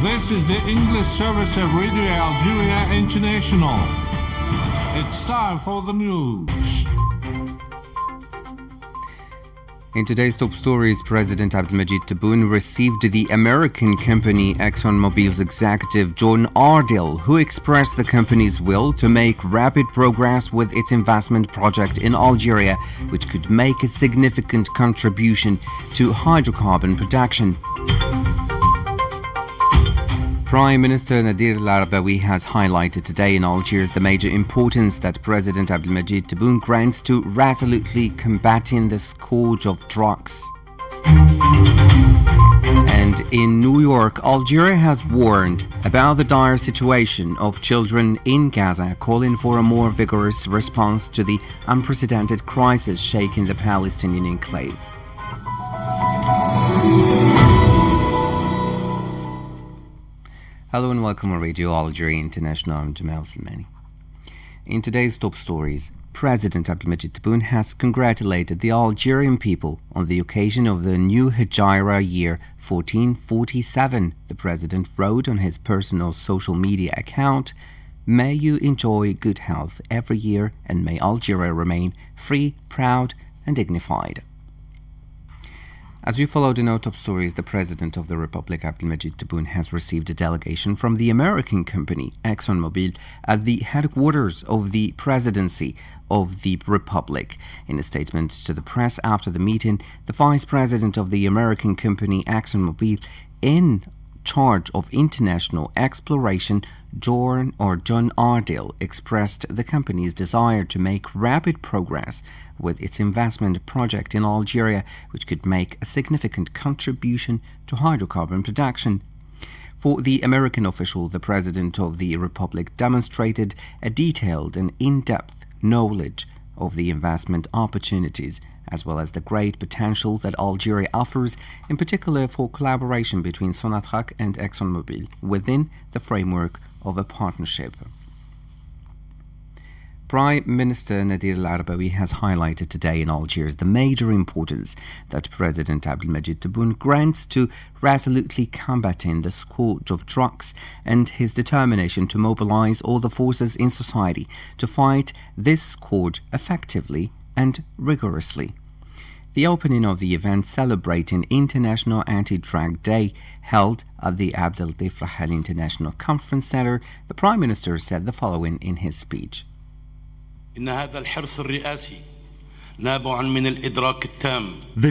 This is the English service of Radio Algeria International. It's time for the news. In today's top stories, President Abdelmajid Tebboune received the American company ExxonMobil's executive John Ardell, who expressed the company's will to make rapid progress with its investment project in Algeria, which could make a significant contribution to hydrocarbon production. Prime Minister Nadir El-Arabawi has highlighted today in Algiers the major importance that President Abdelmajid Tebboune grants to resolutely combating the scourge of drugs. And in New York, Algeria has warned about the dire situation of children in Gaza, calling for a more vigorous response to the unprecedented crisis shaking the Palestinian enclave. Hello and welcome on Radio Algeria International. I'm Jamal Salmani. In today's top stories, President Abdelmajid Tebboune has congratulated the Algerian people on the occasion of the new Hijra year 1447. The president wrote on his personal social media account, "May you enjoy good health every year and may Algeria remain free, proud and dignified." As we followed in our top stories, the President of the Republic, Abdelmajid Tebboune, has received a delegation from the American company ExxonMobil at the headquarters of the Presidency of the Republic. In a statement to the press after the meeting, the Vice President of the American company ExxonMobil, in charge of international exploration, John Ardell, expressed the company's desire to make rapid progress with its investment project in Algeria, which could make a significant contribution to hydrocarbon production. For the American official, the President of the Republic demonstrated a detailed and in-depth knowledge of the investment opportunities, as well as the great potential that Algeria offers, in particular for collaboration between Sonatrach and ExxonMobil within the framework of a partnership. Prime Minister Nadir El-Arabawi has highlighted today in Algiers the major importance that President Abdelmajid Tebboune grants to resolutely combating the scourge of drugs and his determination to mobilize all the forces in society to fight this scourge effectively and rigorously. The opening of the event celebrating International Anti-Drug Day held at the Abdellatif Rahal International Conference Center, the Prime Minister said the following in his speech. The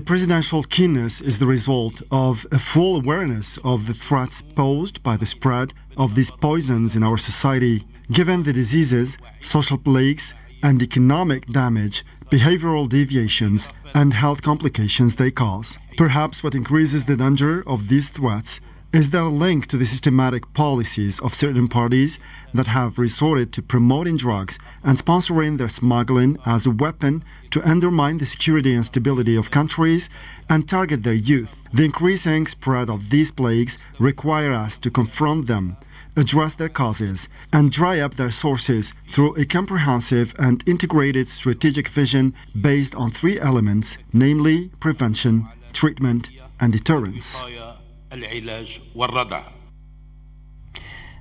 presidential keenness is the result of a full awareness of the threats posed by the spread of these poisons in our society, given the diseases, social plagues, and economic damage, behavioral deviations, and health complications they cause. Perhaps what increases the danger of these threats is their link to the systematic policies of certain parties that have resorted to promoting drugs and sponsoring their smuggling as a weapon to undermine the security and stability of countries and target their youth. The increasing spread of these plagues require us to confront them, address their causes, and dry up their sources through a comprehensive and integrated strategic vision based on three elements, namely prevention, treatment, and deterrence.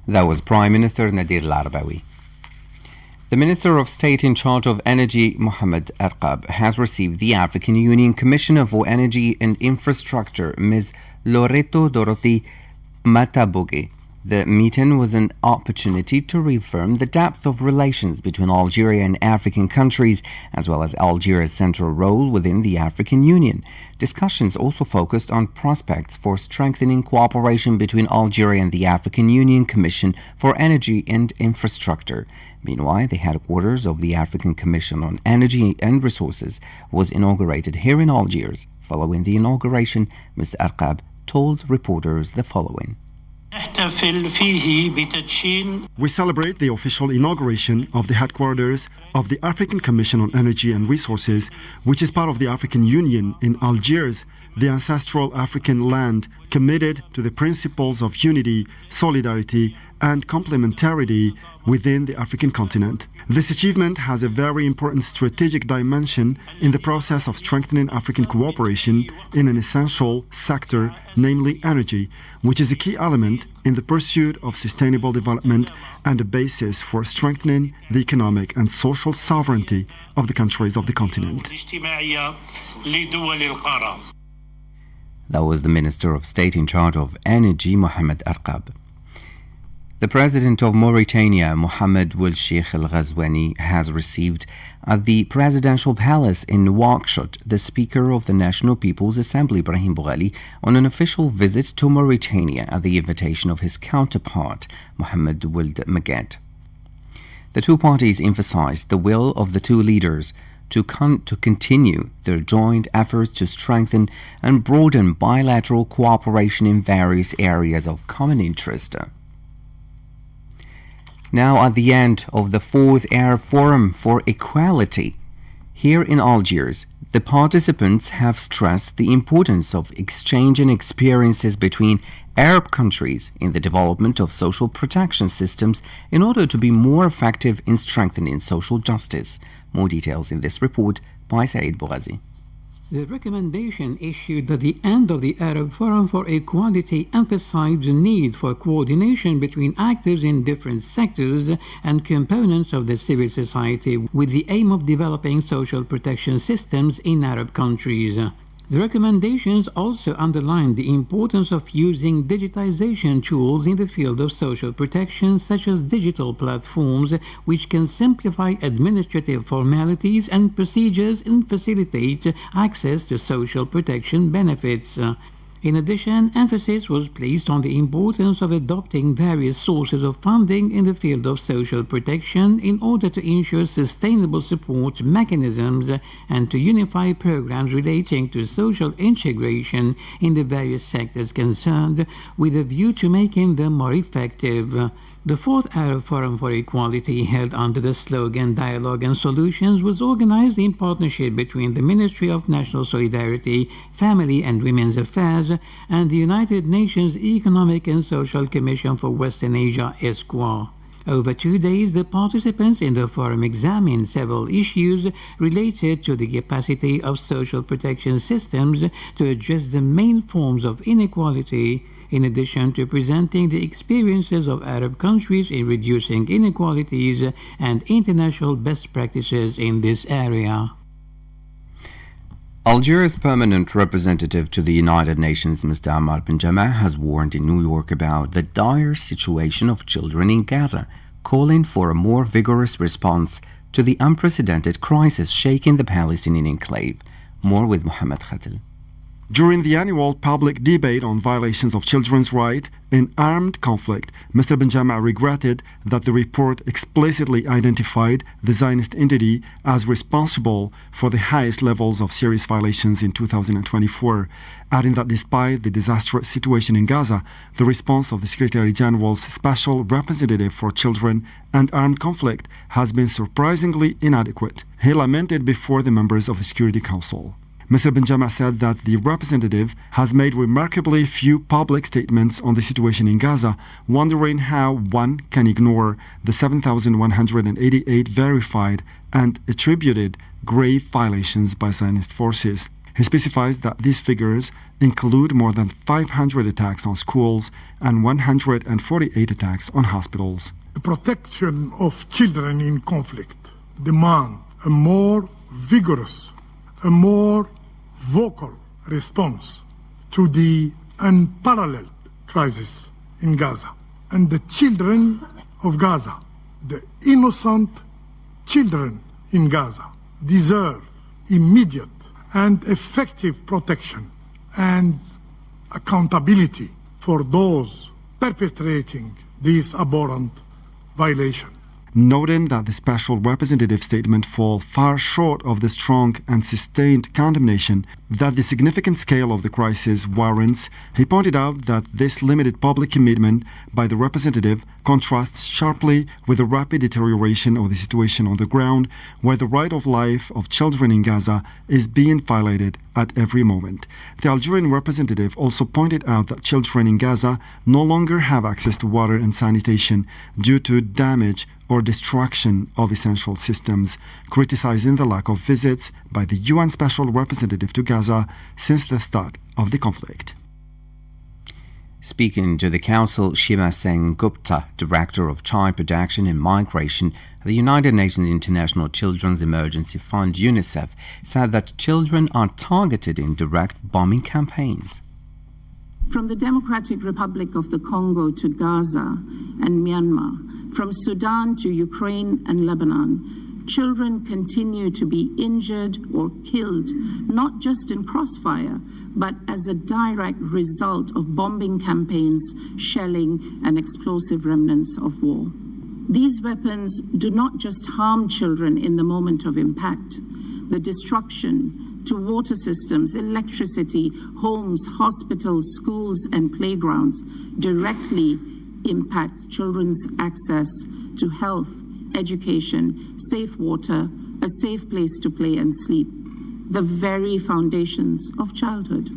That was Prime Minister Nadir El-Arabawi. The Minister of State in charge of Energy, Mohamed Erkab, has received the African Union Commissioner for Energy and Infrastructure, Ms. Loreto Dorothy Mataboge. The meeting was an opportunity to reaffirm the depth of relations between Algeria and African countries, as well as Algeria's central role within the African Union. Discussions also focused on prospects for strengthening cooperation between Algeria and the African Union Commission for Energy and Infrastructure. Meanwhile, the headquarters of the African Commission on Energy and Resources was inaugurated here in Algiers. Following the inauguration, Mr. Erkab told reporters the following. We celebrate the official inauguration of the headquarters of the African Commission on Energy and Resources, which is part of the African Union in Algiers, the ancestral African land committed to the principles of unity, solidarity, and complementarity within the African continent. This achievement has a very important strategic dimension in the process of strengthening African cooperation in an essential sector, namely energy, which is a key element in the pursuit of sustainable development and a basis for strengthening the economic and social sovereignty of the countries of the continent. That was the Minister of State in charge of Energy, Mohamed Arqab. The President of Mauritania, Mohamed Ould Cheikh El Ghazouani, has received at the Presidential Palace in Nouakchott the Speaker of the National People's Assembly, Brahim Boughali, on an official visit to Mauritania at the invitation of his counterpart, Mohamed Ould Maged. The two parties emphasized the will of the two leaders to continue their joint efforts to strengthen and broaden bilateral cooperation in various areas of common interest. Now, at the end of the 4th Arab Forum for Equality here in Algiers, the participants have stressed the importance of exchanging experiences between Arab countries in the development of social protection systems in order to be more effective in strengthening social justice. More details in this report by Saeed Bougazi. The recommendation issued at the end of the Arab Forum for Equality emphasized the need for coordination between actors in different sectors and components of the civil society with the aim of developing social protection systems in Arab countries. The recommendations also underlined the importance of using digitization tools in the field of social protection, such as digital platforms, which can simplify administrative formalities and procedures and facilitate access to social protection benefits. In addition, emphasis was placed on the importance of adopting various sources of funding in the field of social protection in order to ensure sustainable support mechanisms and to unify programs relating to social integration in the various sectors concerned, with a view to making them more effective. The 4th Arab Forum for Equality, held under the slogan Dialogue and Solutions, was organized in partnership between the Ministry of National Solidarity, Family and Women's Affairs and the United Nations Economic and Social Commission for Western Asia, ESCWA. Over 2 days, the participants in the forum examined several issues related to the capacity of social protection systems to address the main forms of inequality, in addition to presenting the experiences of Arab countries in reducing inequalities and international best practices in this area. Algeria's permanent representative to the United Nations, Mr. Ammar Benjama, has warned in New York about the dire situation of children in Gaza, calling for a more vigorous response to the unprecedented crisis shaking the Palestinian enclave. More with Mohammed Khatil. During the annual public debate on violations of children's rights in armed conflict, Mr. Benjama regretted that the report explicitly identified the Zionist entity as responsible for the highest levels of serious violations in 2024, adding that despite the disastrous situation in Gaza, the response of the Secretary General's Special Representative for Children and Armed Conflict has been surprisingly inadequate. He lamented before the members of the Security Council. Mr. Benjama said that the representative has made remarkably few public statements on the situation in Gaza, wondering how one can ignore the 7,188 verified and attributed grave violations by Zionist forces. He specifies that these figures include more than 500 attacks on schools and 148 attacks on hospitals. The protection of children in conflict demand a more vigorous, a more vocal response to the unparalleled crisis in Gaza. And the children of Gaza, the innocent children in Gaza, deserve immediate and effective protection and accountability for those perpetrating this abhorrent violation. Noting that the special representative statement falls far short of the strong and sustained condemnation that the significant scale of the crisis warrants, he pointed out that this limited public commitment by the representative contrasts sharply with the rapid deterioration of the situation on the ground, where the right of life of children in Gaza is being violated at every moment. The Algerian representative also pointed out that children in Gaza no longer have access to water and sanitation due to damage or destruction of essential systems, criticizing the lack of visits by the UN Special Representative to Gaza since the start of the conflict. Speaking to the Council, Shiva Sen Gupta, Director of Child Protection and Migration at the United Nations International Children's Emergency Fund UNICEF, said that children are targeted in direct bombing campaigns. From the Democratic Republic of the Congo to Gaza and Myanmar, from Sudan to Ukraine and Lebanon, children continue to be injured or killed, not just in crossfire, but as a direct result of bombing campaigns, shelling, and explosive remnants of war. These weapons do not just harm children in the moment of impact. The destruction to water systems, electricity, homes, hospitals, schools, and playgrounds directly impact children's access to health, education, safe water, a safe place to play and sleep, the very foundations of childhood.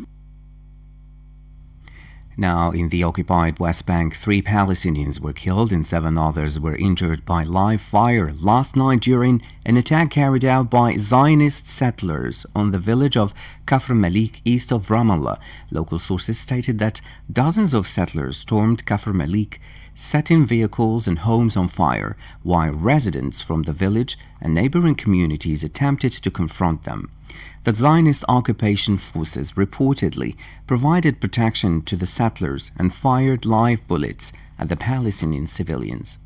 Now, in the occupied West Bank, 3 Palestinians were killed and 7 others were injured by live fire last night during an attack carried out by Zionist settlers on the village of Kafr Malik east of Ramallah. Local sources stated that dozens of settlers stormed Kafr Malik, setting vehicles and homes on fire, while residents from the village and neighboring communities attempted to confront them. The Zionist occupation forces reportedly provided protection to the settlers and fired live bullets at the Palestinian civilians.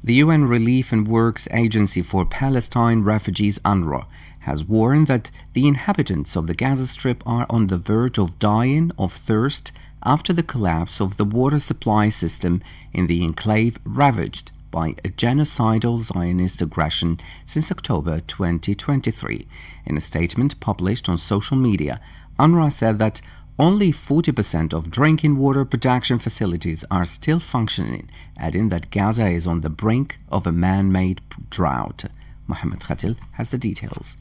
The UN Relief and Works Agency for Palestine Refugees UNRWA has warned that the inhabitants of the Gaza Strip are on the verge of dying of thirst after the collapse of the water supply system in the enclave ravaged by a genocidal Zionist aggression since October 2023. In a statement published on social media, UNRWA said that only 40% of drinking water production facilities are still functioning, adding that Gaza is on the brink of a man-made drought. Mohammed Khatil has the details.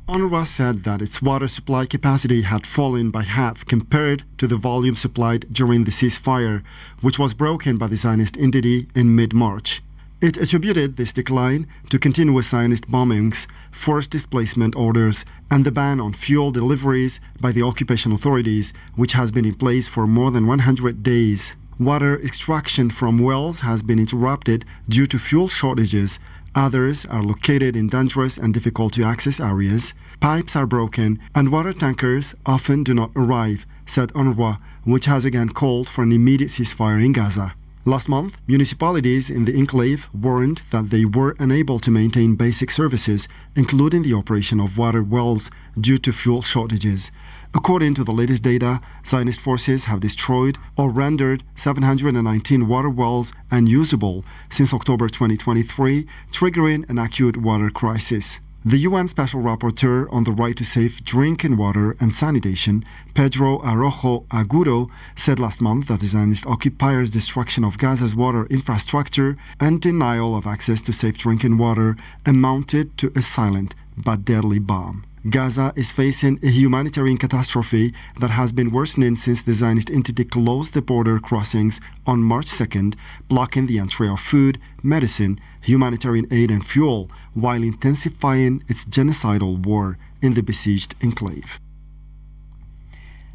UNRWA said that its water supply capacity had fallen by half compared to the volume supplied during the ceasefire, which was broken by the Zionist entity in mid-March. It attributed this decline to continuous Zionist bombings, forced displacement orders, and the ban on fuel deliveries by the occupation authorities, which has been in place for more than 100 days. Water extraction from wells has been interrupted due to fuel shortages. Others are located in dangerous and difficult-to-access areas. Pipes are broken, and water tankers often do not arrive, said UNRWA, which has again called for an immediate ceasefire in Gaza. Last month, municipalities in the enclave warned that they were unable to maintain basic services, including the operation of water wells, due to fuel shortages. According to the latest data, Zionist forces have destroyed or rendered 719 water wells unusable since October 2023, triggering an acute water crisis. The UN Special Rapporteur on the right to safe drinking water and sanitation, Pedro Araujo Agudo, said last month that the Zionist occupiers' destruction of Gaza's water infrastructure and denial of access to safe drinking water amounted to a silent but deadly bomb. Gaza is facing a humanitarian catastrophe that has been worsening since the Zionist entity closed the border crossings on March 2nd, blocking the entry of food, medicine, humanitarian aid and fuel, while intensifying its genocidal war in the besieged enclave.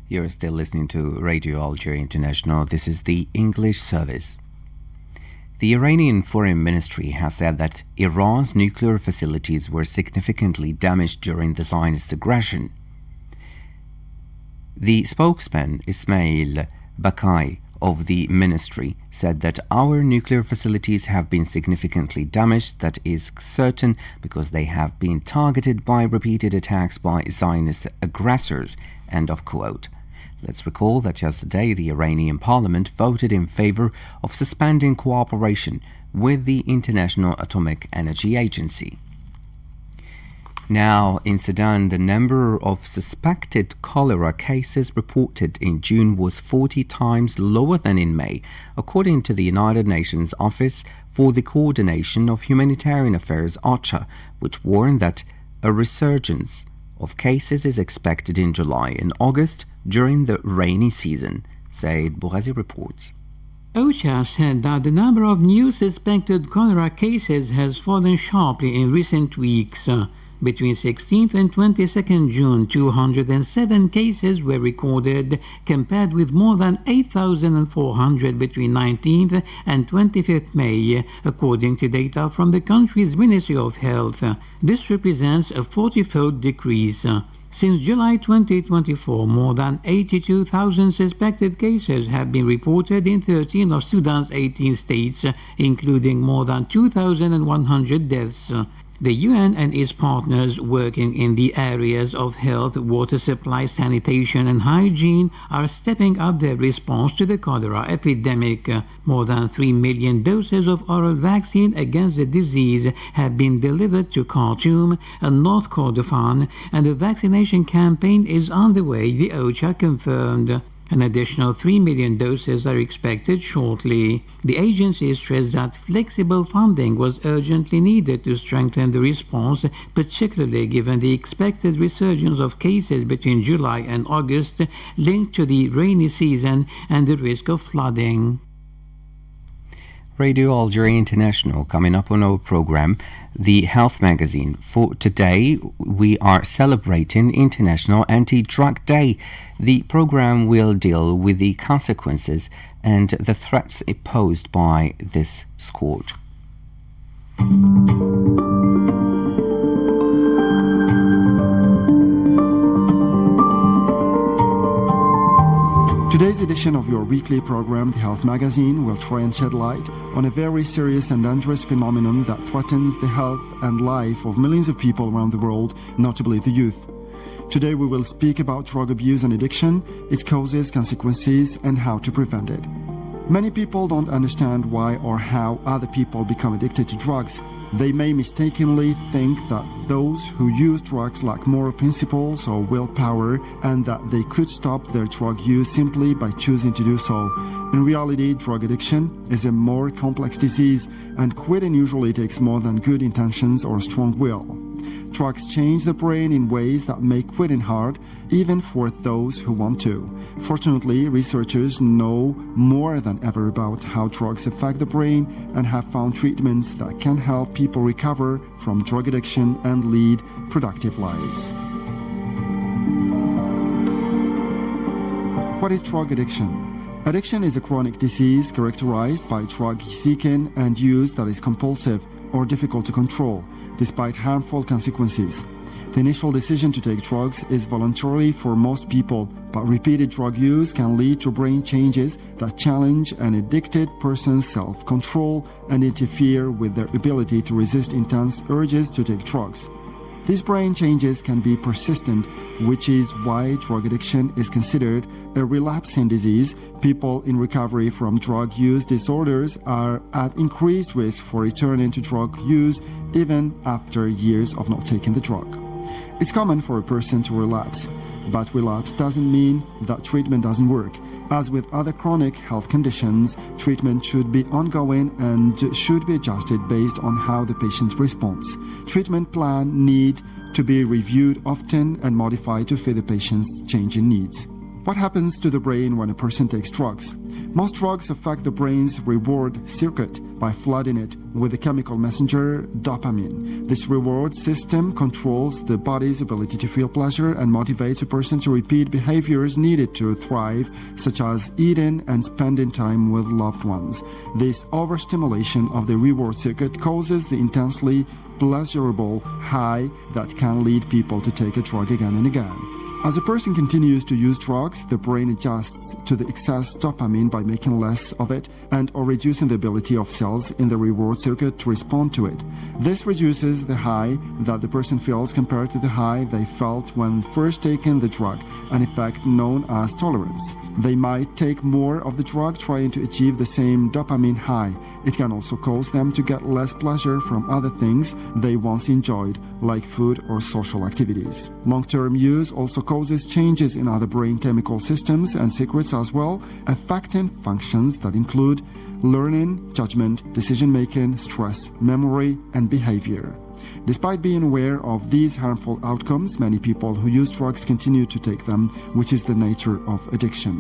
You're still listening to Radio Algeria International. This is the English service. The Iranian Foreign Ministry has said that Iran's nuclear facilities were significantly damaged during the Zionist aggression. The spokesman, Ismail Bakai, of the ministry said that our nuclear facilities have been significantly damaged. That is certain because they have been targeted by repeated attacks by Zionist aggressors. End of quote. Let's recall that yesterday the Iranian parliament voted in favor of suspending cooperation with the International Atomic Energy Agency. Now, in Sudan, the number of suspected cholera cases reported in June was 40 times lower than in May, according to the United Nations Office for the Coordination of Humanitarian Affairs, OCHA, which warned that a resurgence of cases is expected in July and August during the rainy season, Said Bouhazi reports. OCHA said that the number of new suspected cholera cases has fallen sharply in recent weeks. Between 16th and 22nd June, 207 cases were recorded, compared with more than 8,400 between 19th and 25th May, according to data from the country's Ministry of Health. This represents a 40-fold decrease. Since July 2024, more than 82,000 suspected cases have been reported in 13 of Sudan's 18 states, including more than 2,100 deaths. The UN and its partners working in the areas of health, water supply, sanitation and hygiene are stepping up their response to the cholera epidemic. More than 3 million doses of oral vaccine against the disease have been delivered to Khartoum and North Kordofan, and the vaccination campaign is underway, the OCHA confirmed. An additional 3 million doses are expected shortly. The agency stressed that flexible funding was urgently needed to strengthen the response, particularly given the expected resurgence of cases between July and August linked to the rainy season and the risk of flooding. Radio Algeria International coming up on our program, the Health Magazine. For today, we are celebrating International Anti-Drug Day. The program will deal with the consequences and the threats posed by this scourge. Today's edition of your weekly program, The Health Magazine, will try and shed light on a very serious and dangerous phenomenon that threatens the health and life of millions of people around the world, notably the youth. Today we will speak about drug abuse and addiction, its causes, consequences, and how to prevent it. Many people don't understand why or how other people become addicted to drugs. They may mistakenly think that those who use drugs lack moral principles or willpower, and that they could stop their drug use simply by choosing to do so. In reality, drug addiction is a more complex disease, and quitting usually takes more than good intentions or strong will. Drugs change the brain in ways that make quitting hard, even for those who want to. Fortunately, researchers know more than ever about how drugs affect the brain and have found treatments that can help people recover from drug addiction and lead productive lives. What is drug addiction? Addiction is a chronic disease characterized by drug seeking and use that is compulsive or difficult to control, despite harmful consequences. The initial decision to take drugs is voluntary for most people, but repeated drug use can lead to brain changes that challenge an addicted person's self-control and interfere with their ability to resist intense urges to take drugs. These brain changes can be persistent, which is why drug addiction is considered a relapsing disease. People in recovery from drug use disorders are at increased risk for returning to drug use even after years of not taking the drug. It's common for a person to relapse, but relapse doesn't mean that treatment doesn't work. As with other chronic health conditions, treatment should be ongoing and should be adjusted based on how the patient responds. Treatment plans need to be reviewed often and modified to fit the patient's changing needs. What happens to the brain when a person takes drugs? Most drugs affect the brain's reward circuit by flooding it with the chemical messenger dopamine. This reward system controls the body's ability to feel pleasure and motivates a person to repeat behaviors needed to thrive, such as eating and spending time with loved ones. This overstimulation of the reward circuit causes the intensely pleasurable high that can lead people to take a drug again and again. As a person continues to use drugs, the brain adjusts to the excess dopamine by making less of it and or reducing the ability of cells in the reward circuit to respond to it. This reduces the high that the person feels compared to the high they felt when first taking the drug, an effect known as tolerance. They might take more of the drug trying to achieve the same dopamine high. It can also cause them to get less pleasure from other things they once enjoyed, like food or social activities. Long-term use also causes changes in other brain chemical systems and circuits as well, affecting functions that include learning, judgment, decision-making, stress, memory, and behavior. Despite being aware of these harmful outcomes, many people who use drugs continue to take them, which is the nature of addiction.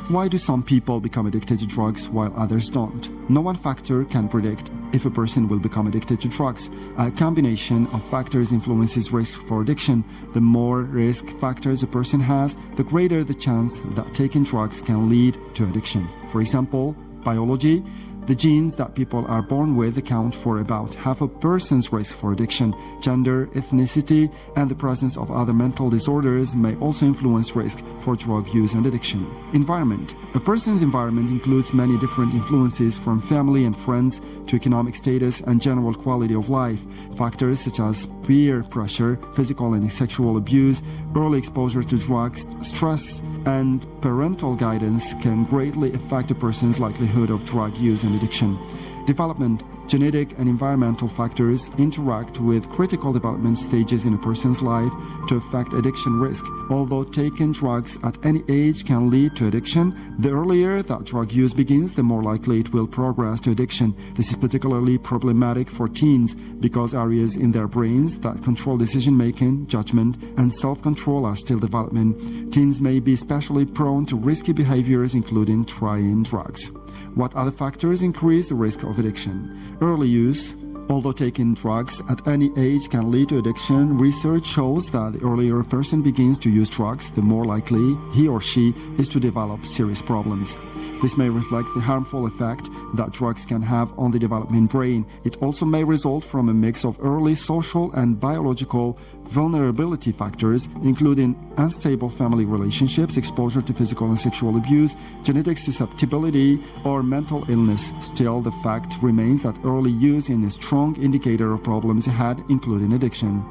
Why do some people become addicted to drugs while others don't? No one factor can predict if a person will become addicted to drugs. A combination of factors influences risk for addiction. The more risk factors a person has, the greater the chance that taking drugs can lead to addiction. For example, biology. The genes that people are born with account for about half a person's risk for addiction. Gender, ethnicity, and the presence of other mental disorders may also influence risk for drug use and addiction. Environment. A person's environment includes many different influences from family and friends to economic status and general quality of life. Factors such as peer pressure, physical and sexual abuse, early exposure to drugs, stress, and parental guidance can greatly affect a person's likelihood of drug use and addiction. Development. Genetic and environmental factors interact with critical development stages in a person's life to affect addiction risk. Although taking drugs at any age can lead to addiction, the earlier that drug use begins, the more likely it will progress to addiction. This is particularly problematic for teens because areas in their brains that control decision-making, judgment, and self-control are still developing. Teens may be especially prone to risky behaviors, including trying drugs. What other factors increase the risk of addiction? Early use. Although taking drugs at any age can lead to addiction, research shows that the earlier a person begins to use drugs, the more likely he or she is to develop serious problems. This may reflect the harmful effect that drugs can have on the developing brain. It also may result from a mix of early social and biological vulnerability factors, including unstable family relationships, exposure to physical and sexual abuse, genetic susceptibility, or mental illness. Still, the fact remains that early use is a strong indicator of problems ahead, including addiction.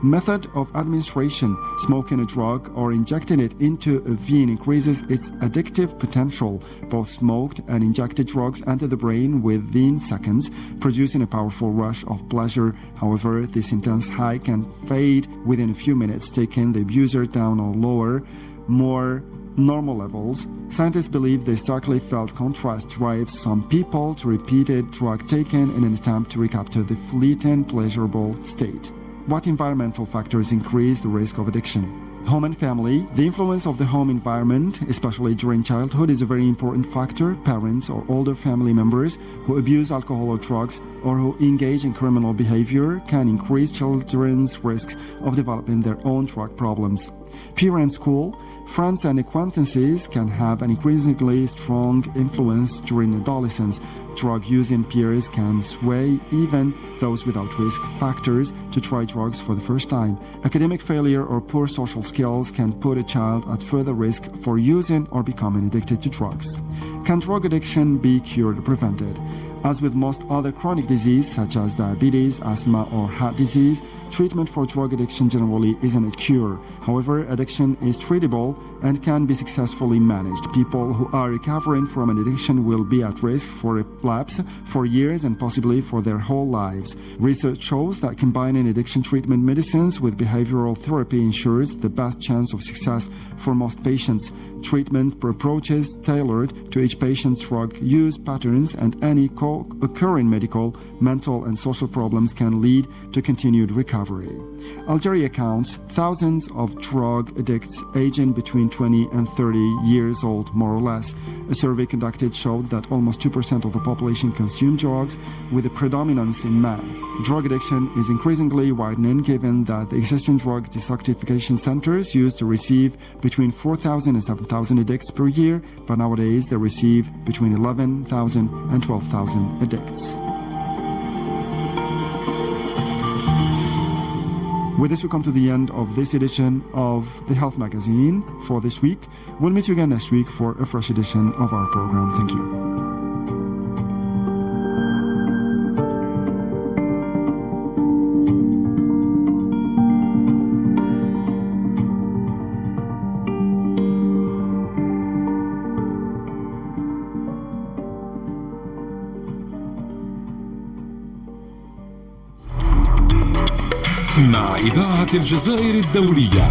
Method of administration. Smoking a drug or injecting it into a vein increases its addictive potential. Both smoked and injected drugs enter the brain within seconds, producing a powerful rush of pleasure. However, this intense high can fade within a few minutes, taking the abuser down or lower, more normal levels. Scientists believe the starkly felt contrast drives some people to repeated drug taking in an attempt to recapture the fleeting pleasurable state. What environmental factors increase the risk of addiction? Home and family. The influence of the home environment, especially during childhood, is a very important factor. Parents or older family members who abuse alcohol or drugs or who engage in criminal behavior can increase children's risks of developing their own drug problems. Peer and school. Friends and acquaintances can have an increasingly strong influence during adolescence. Drug-using peers can sway even those without risk factors to try drugs for the first time. Academic failure or poor social skills can put a child at further risk for using or becoming addicted to drugs. Can drug addiction be cured or prevented? As with most other chronic diseases such as diabetes, asthma, or heart disease, treatment for drug addiction generally isn't a cure. However, addiction is treatable and can be successfully managed. People who are recovering from an addiction will be at risk for relapse for years and possibly for their whole lives. Research shows that combining addiction treatment medicines with behavioral therapy ensures the best chance of success for most patients. Treatment approaches tailored to each patient's drug use patterns and any co-occurring medical, mental, and social problems can lead to continued recovery. Algeria counts thousands of drug addicts aging between 20 and 30 years old, more or less. A survey conducted showed that almost 2% of the population consume drugs, with a predominance in men. Drug addiction is increasingly widening given that the existing drug detoxification centers used to receive between 4,000 and 7,000 addicts per year, but nowadays they receive between 11,000 and 12,000 addicts. With this, we come to the end of this edition of the Health Magazine for this week. We'll meet you again next week for a fresh edition of our program. Thank you. مع إذاعة الجزائر الدولية.